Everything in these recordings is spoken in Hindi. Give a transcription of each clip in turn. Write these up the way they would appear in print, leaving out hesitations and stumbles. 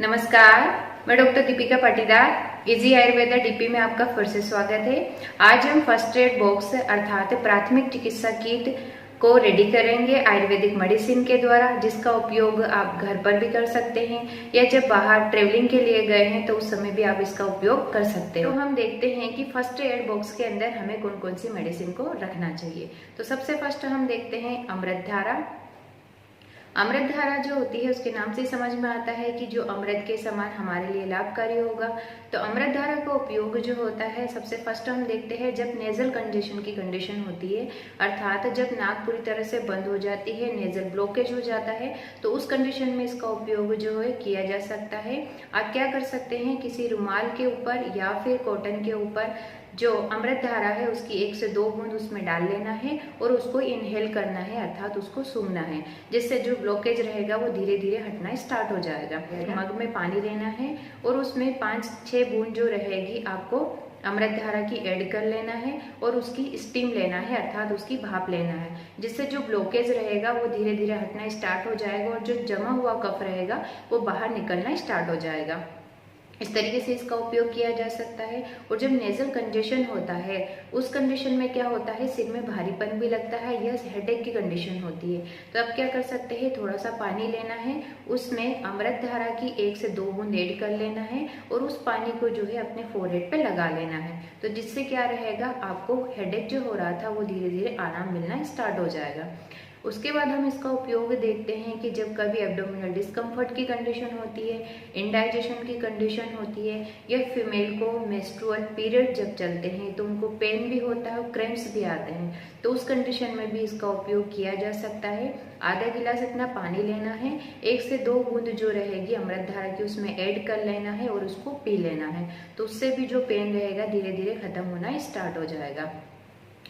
नमस्कार, मैं doctor Deepika Patidar easy Ayurveda DP में आपका फिर से स्वागत है। आज हम फर्स्ट एड बॉक्स अर्थात प्राथमिक चिकित्सा किट को रेडी करेंगे आयुर्वेदिक मेडिसिन के द्वारा, जिसका उपयोग आप घर पर भी कर सकते हैं या जब बाहर ट्रेवलिंग के लिए गए हैं तो उस समय भी आप इसका उपयोग कर सकते हैं। तो हम देखते हैं कि फर्स्ट एड बॉक्स के अंदर हमें कौन कौन सी मेडिसिन को रखना चाहिए। तो सबसे फर्स्ट हम देखते हैं अमृत धारा। अमृत धारा जो होती है उसके नाम से ही समझ में आता है कि जो अमृत के समान हमारे लिए लाभकारी होगा। तो अमृत धारा का उपयोग जो होता है, सबसे फर्स्ट हम देखते हैं जब नेजल कंजेशन की कंडीशन होती है, अर्थात जब नाक पूरी तरह से बंद हो जाती है, नेजल ब्लॉकेज हो जाता है, तो उस कंडीशन में इसका उपयोग जो है किया जा सकता है। आप क्या कर सकते हैं, किसी रुमाल के ऊपर या फिर कॉटन के ऊपर जो अमृत धारा है उसकी 1 से 2 बूंद उसमें डाल लेना है और उसको इनहेल करना है, अर्थात उसको सूंघना है, जिससे जो ब्लॉकेज रहेगा वो धीरे धीरे हटना स्टार्ट हो जाएगा। मग में पानी लेना है और उसमें 5-6 बूंद जो रहेगी आपको अमृत धारा की ऐड कर लेना है और उसकी स्टीम लेना है, अर्थात उसकी भाप लेना है, जिससे जो ब्लॉकेज रहेगा वो धीरे धीरे हटना स्टार्ट हो जाएगा और जो जमा हुआ कफ रहेगा वो बाहर निकलना स्टार्ट हो जाएगा। इस तरीके से इसका उपयोग किया जा सकता है। और जब नेजल कंजेशन होता है उस कंडीशन में क्या होता है, सिर में भारीपन भी लगता है, यह हेडेक की कंडीशन होती है। तो आप क्या कर सकते हैं, थोड़ा सा पानी लेना है, उसमें अमृत धारा की 1 से 2 बूंद ऐड कर लेना है और उस पानी को जो है अपने फोरहेड पे लगा लेना है। तो जिससे क्या रहेगा, आपको हेडेक जो हो रहा था वो धीरे धीरे आराम मिलना स्टार्ट हो जाएगा। उसके बाद हम इसका उपयोग देखते हैं कि जब कभी एब्डोमिनल डिस्कम्फर्ट की कंडीशन होती है, इंडाइजेशन की कंडीशन होती है, या फीमेल को मेंस्ट्रुअल पीरियड जब चलते हैं तो उनको पेन भी होता है और क्रैम्प्स भी आते हैं, तो उस कंडीशन में भी इसका उपयोग किया जा सकता है। आधा गिलास इतना पानी लेना है, 1 से 2 बूंद जो रहेगी अमृत धारा की उसमें ऐड कर लेना है और उसको पी लेना है। तो उससे भी जो पेन रहेगा धीरे धीरे खत्म होना स्टार्ट हो जाएगा।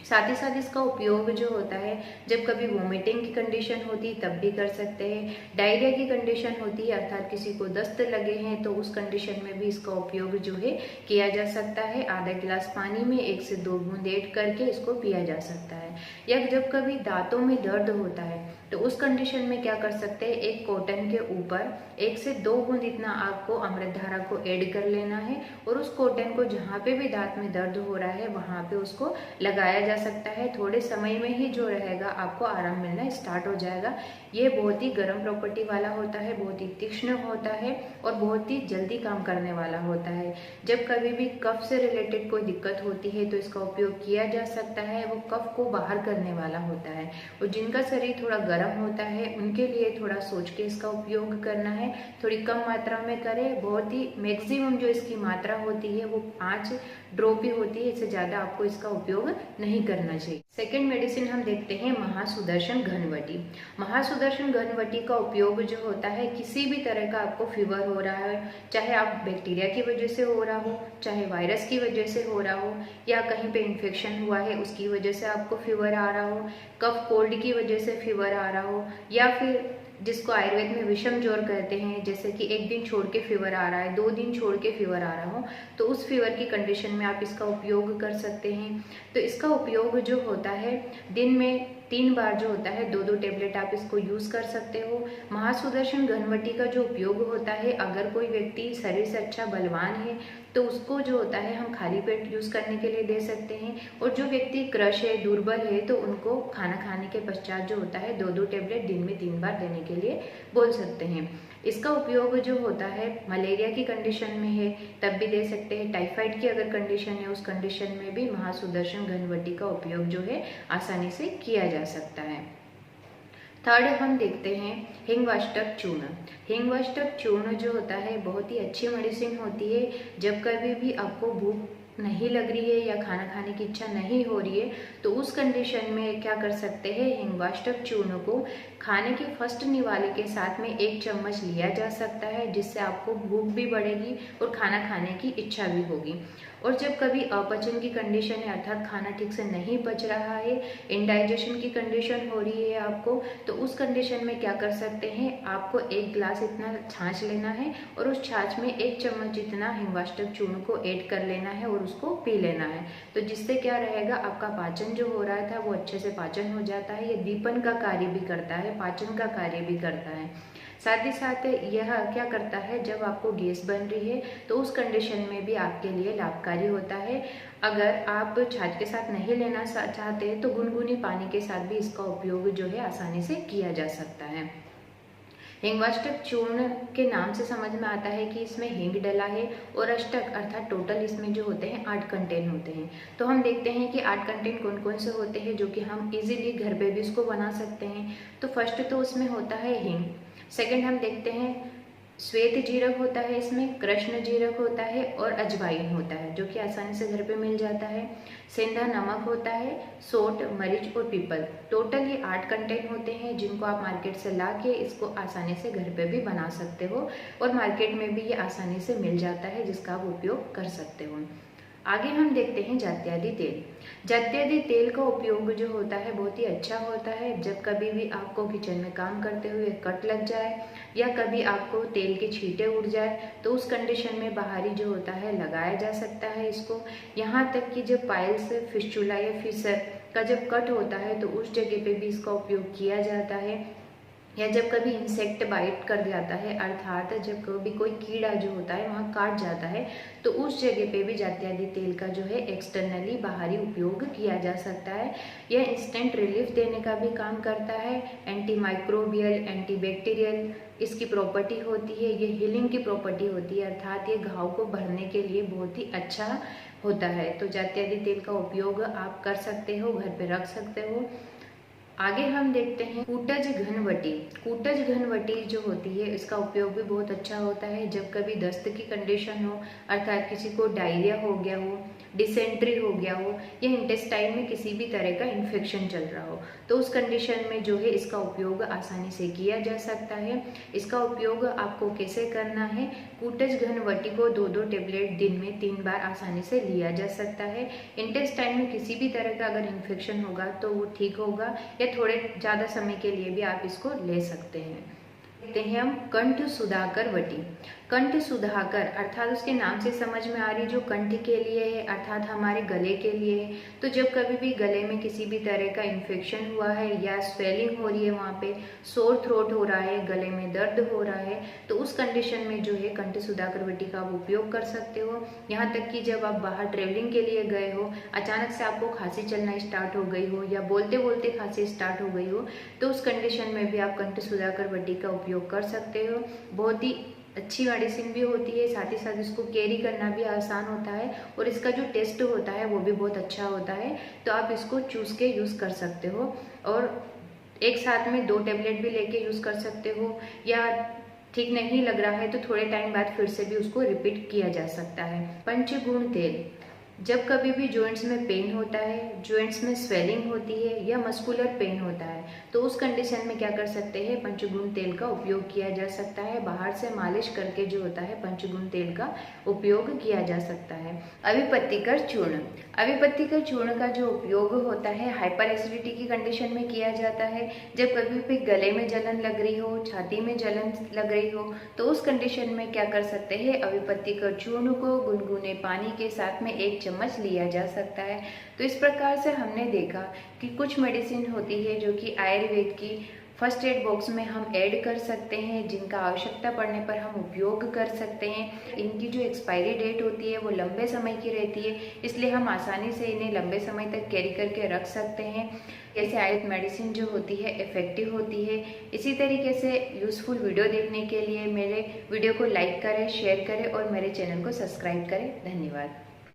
साथ ही साथ इसका उपयोग जो होता है, जब कभी वोमिटिंग की कंडीशन होती है तब भी कर सकते हैं। डायरिया की कंडीशन होती है, अर्थात किसी को दस्त लगे हैं, तो उस कंडीशन में भी इसका उपयोग जो है किया जा सकता है। आधा गिलास पानी में 1 से 2 बूंद ऐड करके इसको पिया जा सकता है। या जब कभी दांतों में दर्द होता है तो उस कंडीशन में क्या कर सकते हैं, एक कॉटन के ऊपर 1 से 2 बूंद इतना आपको अमृत धारा को ऐड कर लेना है और उस कॉटन को जहाँ पे भी दांत में दर्द हो रहा है वहां पे उसको लगाया जा सकता है। थोड़े समय में ही जो रहेगा आपको आराम मिलना स्टार्ट हो जाएगा। ये बहुत ही गर्म प्रॉपर्टी वाला होता है, बहुत ही तीक्ष्ण होता है और बहुत ही जल्दी काम करने वाला होता है। जब कभी भी कफ से रिलेटेड कोई दिक्कत होती है तो इसका उपयोग किया जा सकता है, वो कफ को बाहर करने वाला होता है। और जिनका शरीर थोड़ा गर्म होता है उनके लिए थोड़ा सोच के इसका उपयोग करना है, थोड़ी कम मात्रा में करें। बहुत ही मैक्सिमम जो इसकी मात्रा होती है वो 5 ड्रॉप ही होती है, इससे ज्यादा आपको इसका उपयोग नहीं करना चाहिए। सेकेंड मेडिसिन हम देखते हैं महासुदर्शन घनवटी। महासुदर्शन घनवटी का उपयोग जो होता है, किसी भी तरह का आपको फीवर हो रहा है, चाहे आप बैक्टीरिया की वजह से हो रहा हो, चाहे वायरस की वजह से हो रहा हो, या कहीं पे इन्फेक्शन हुआ है उसकी वजह से आपको फीवर आ रहा हो, कफ कोल्ड की वजह से फीवर आ रहा हो, या फिर जिसको आयुर्वेद में विषम ज्वर कहते हैं, जैसे कि 1 दिन छोड़ के फीवर आ रहा है, 2 दिन छोड़ के फीवर आ रहा हो, तो उस फीवर की कंडीशन में आप इसका उपयोग कर सकते हैं। तो इसका उपयोग जो होता है, दिन में 3 बार जो होता है 2-2 टेबलेट आप इसको यूज कर सकते हो। महासुदर्शन घनवटी का जो उपयोग होता है, अगर कोई व्यक्ति शरीर से अच्छा बलवान है तो उसको जो होता है हम खाली पेट यूज करने के लिए दे सकते हैं, और जो व्यक्ति क्रश है, दुर्बल है, तो उनको खाना खाने के पश्चात जो होता है 2-2 टेबलेट दिन में 3 बार देने के लिए बोल सकते हैं। इसका उपयोग जो होता है मलेरिया की कंडीशन में है तब भी दे सकते हैं, टाइफाइड की अगर कंडीशन है उस कंडीशन में भी महासुदर्शन घनवटी का उपयोग जो है आसानी से किया जा सकता है। थर्ड हम देखते हैं हिंगवाष्टक चूर्ण। हिंगवाष्टक चूर्ण जो होता है बहुत ही अच्छी मेडिसिन होती है। जब कभी भी आपको भूख नहीं लग रही है या खाना खाने की इच्छा नहीं हो रही है तो उस कंडीशन में क्या कर सकते हैं, हिंगवाष्टक चूर्ण को खाने के फर्स्ट निवाले के साथ में 1 चम्मच लिया जा सकता है, जिससे आपको भूख भी बढ़ेगी और खाना खाने की इच्छा भी होगी। और जब कभी अपचन की कंडीशन है, अर्थात खाना ठीक से नहीं पच रहा है, इंडाइजेशन की कंडीशन हो रही है आपको, तो उस कंडीशन में क्या कर सकते हैं, आपको 1 गिलास इतना छाछ लेना है और उस छाछ में 1 चम्मच जितना हिंगवाष्टक चूर्ण को ऐड कर लेना है और उसको पी लेना है। तो जिससे क्या रहेगा, आपका पाचन जो हो रहा था वो अच्छे से पाचन हो जाता है। ये दीपन का कार्य भी करता है, पाचन का कार्य भी करता है। साथ ही साथ यह क्या करता है, जब आपको गैस बन रही है तो उस कंडीशन में भी आपके लिए लाभकारी होता है। अगर आप छाछ के साथ नहीं लेना चाहते तो गुनगुनी पानी के साथ भी इसका उपयोग जो है आसानी से किया जा सकता है। हिंगवाष्टक चूर्ण के नाम से समझ में आता है कि इसमें हींग डला है और अष्टक अर्थात टोटल इसमें जो होते हैं 8 कंटेंट होते हैं। तो हम देखते हैं कि 8 कंटेंट कौन कौन से होते हैं जो कि हम इजीली घर पे भी इसको बना सकते हैं। तो फर्स्ट तो उसमें होता है हींग। सेकंड हम देखते हैं श्वेत जीरक होता है, इसमें कृष्ण जीरक होता है और अजवाइन होता है जो कि आसानी से घर पे मिल जाता है। सेंधा नमक होता है, सोंठ, मरीच और पीपल। टोटल ये 8 कंटेंट होते हैं जिनको आप मार्केट से ला के इसको आसानी से घर पे भी बना सकते हो और मार्केट में भी ये आसानी से मिल जाता है जिसका आप उपयोग कर सकते हो। आगे हम देखते हैं जात्यादि तेल। जात्यादि तेल का उपयोग जो होता है बहुत ही अच्छा होता है। जब कभी भी आपको किचन में काम करते हुए कट लग जाए या कभी आपको तेल के छींटे उड़ जाए तो उस कंडीशन में बाहरी जो होता है लगाया जा सकता है इसको। यहाँ तक कि जब पाइल्स, फिस्टुला या फिसर का जब कट होता है तो उस जगह पे भी इसका उपयोग किया जाता है। या जब कभी इंसेक्ट बाइट कर जाता है अर्थात जब कभी कोई कीड़ा जो होता है वहाँ काट जाता है तो उस जगह पे भी जात्यादि तेल का जो है एक्सटर्नली बाहरी उपयोग किया जा सकता है। यह इंस्टेंट रिलीफ देने का भी काम करता है। एंटी माइक्रोबियल, एंटी बैक्टीरियल इसकी प्रॉपर्टी होती है। ये हीलिंग की प्रॉपर्टी होती है अर्थात ये घाव को भरने के लिए बहुत ही अच्छा होता है। तो जात्यादि तेल का उपयोग आप कर सकते हो, घर पे रख सकते हो। आगे हम देखते हैं कूटज घनवटी। कूटज घनवटी जो होती है इसका उपयोग भी बहुत अच्छा होता है। जब कभी दस्त की कंडीशन हो अर्थात किसी को डायरिया हो गया हो, डिसेंट्री हो गया हो या इंटेस्टाइन में किसी भी तरह का इन्फेक्शन चल रहा हो तो उस कंडीशन में जो है इसका उपयोग आसानी से किया जा सकता है। इसका उपयोग आपको कैसे करना है, कूटज घनवटी को 2-2 टेबलेट दिन में 3 बार आसानी से लिया जा सकता है। इंटेस्टाइन में किसी भी तरह का अगर इन्फेक्शन होगा तो वो ठीक होगा या थोड़े ज़्यादा समय के लिए भी आप इसको ले सकते हैं। देखते हैं हम कंठ सुधाकर वटी। कंठ सुधाकर अर्थात उसके नाम से समझ में आ रही जो कंठ के लिए है अर्थात हमारे गले के लिए है। तो जब कभी भी गले में किसी भी तरह का इन्फेक्शन हुआ है या स्वेलिंग हो रही है, वहाँ पे सोर थ्रोट हो रहा है, गले में दर्द हो रहा है तो उस कंडीशन में जो है कंठ सुधाकर वटी का आप उपयोग कर सकते हो। यहाँ तक कि जब आप बाहर ट्रेवलिंग के लिए गए हो, अचानक से आपको खांसी चलना स्टार्ट हो गई हो या बोलते बोलते खांसी स्टार्ट हो गई हो तो उस कंडीशन में भी आप कंठ सुधाकर वटी का उपयोग कर सकते हो। बहुत ही अच्छी मेडिसिन भी होती है, साथ ही साथ इसको कैरी करना भी आसान होता है और इसका जो टेस्ट होता है वो भी बहुत अच्छा होता है। तो आप इसको चूस के यूज़ कर सकते हो और एक साथ में 2 टेबलेट भी लेके यूज़ कर सकते हो या ठीक नहीं लग रहा है तो थोड़े टाइम बाद फिर से भी उसको रिपीट किया जा सकता है। पंचगुण तेल। जब कभी भी जॉइंट्स में पेन होता है, जॉइंट्स में स्वेलिंग होती है या मस्कुलर पेन होता है तो उस कंडीशन में क्या कर सकते हैं, पंचगुण तेल का उपयोग किया जा सकता है। बाहर से मालिश करके जो होता है पंचगुण तेल का उपयोग किया जा सकता है। अभिपत्तिकर चूर्ण। अभिपत्तिकर चूर्ण का जो उपयोग होता है हाइपर एसिडिटी की कंडीशन में किया जाता है। जब कभी भी गले में जलन लग रही हो, छाती में जलन लग रही हो तो उस कंडीशन में क्या कर सकते हैं, अभिपत्तिकर चूर्ण को गुनगुने पानी के साथ में 1 चम्मच लिया जा सकता है। तो इस प्रकार से हमने देखा कि कुछ मेडिसिन होती है जो कि आयुर्वेद की फर्स्ट एड बॉक्स में हम ऐड कर सकते हैं, जिनका आवश्यकता पड़ने पर हम उपयोग कर सकते हैं। इनकी जो एक्सपायरी डेट होती है वो लंबे समय की रहती है, इसलिए हम आसानी से इन्हें लंबे समय तक कैरी करके रख सकते हैं। ऐसे आयुर्वेद मेडिसिन जो होती है इफेक्टिव होती है। इसी तरीके से यूजफुल वीडियो देखने के लिए मेरे वीडियो को लाइक करें, शेयर करें और मेरे चैनल को सब्सक्राइब करें। धन्यवाद।